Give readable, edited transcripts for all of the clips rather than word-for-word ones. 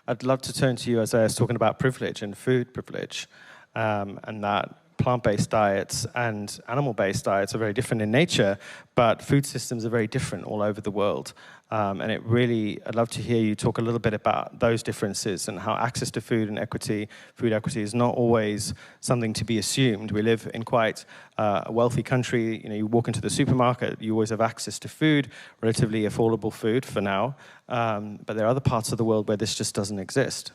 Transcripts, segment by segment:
I'd love to turn to you, Isaias, talking about privilege and food privilege, and that plant-based diets and animal-based diets are very different in nature, but food systems are very different all over the world. And I'd love to hear you talk a little bit about those differences and how access to food and food equity is not always something to be assumed. We live in quite a wealthy country. You know, you walk into the supermarket, you always have access to food, relatively affordable food for now. But there are other parts of the world where this just doesn't exist.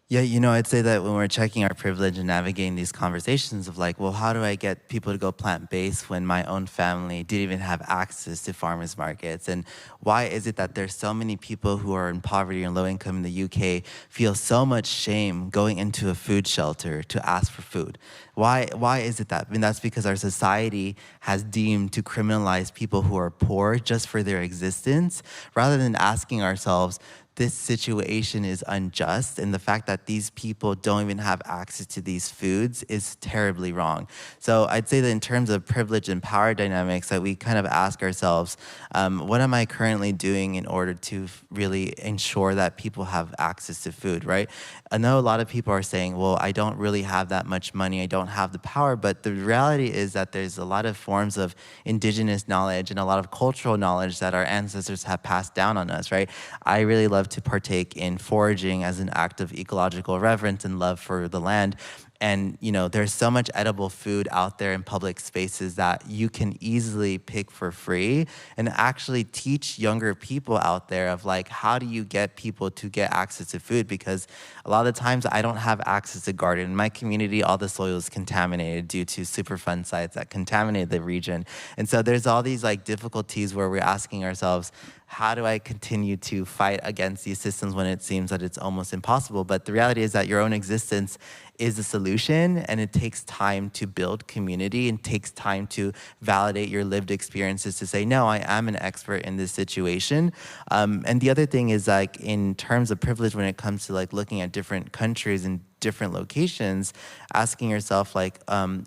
Yeah, I'd say that when we're checking our privilege and navigating these conversations of like, well, how do I get people to go plant-based when my own family didn't even have access to farmers markets? And why is it that there's so many people who are in poverty and low income in the UK feel so much shame going into a food shelter to ask for food? Why is it that? I mean, that's because our society has deemed to criminalize people who are poor just for their existence, rather than asking ourselves, this situation is unjust, and the fact that these people don't even have access to these foods is terribly wrong. So I'd say that in terms of privilege and power dynamics, that we kind of ask ourselves, what am I currently doing in order to really ensure that people have access to food, right? I know a lot of people are saying, well, I don't really have that much money, I don't have the power, but the reality is that there's a lot of forms of indigenous knowledge and a lot of cultural knowledge that our ancestors have passed down on us, right? I really love to partake in foraging as an act of ecological reverence and love for the land. And, there's so much edible food out there in public spaces that you can easily pick for free and actually teach younger people out there of like, how do you get people to get access to food? Because a lot of the times I don't have access to garden. In my community, all the soil is contaminated due to Superfund sites that contaminate the region. And so there's all these like difficulties where we're asking ourselves, how do I continue to fight against these systems when it seems that it's almost impossible? But the reality is that your own existence is a solution, and it takes time to build community and takes time to validate your lived experiences to say, no, I am an expert in this situation. And the other thing is like in terms of privilege, when it comes to like looking at different countries and different locations, asking yourself like,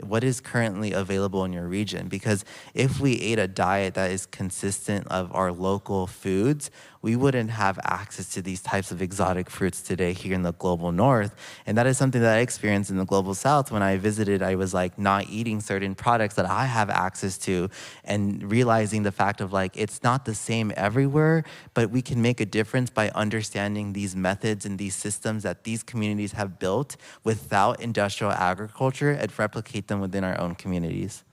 what is currently available in your region? Because if we ate a diet that is consistent of our local foods, we wouldn't have access to these types of exotic fruits today here in the global north. And that is something that I experienced in the global south. When I visited, I was like not eating certain products that I have access to, and realizing the fact of like, it's not the same everywhere, but we can make a difference by understanding these methods and these systems that these communities have built without industrial agriculture and replicate them within our own communities.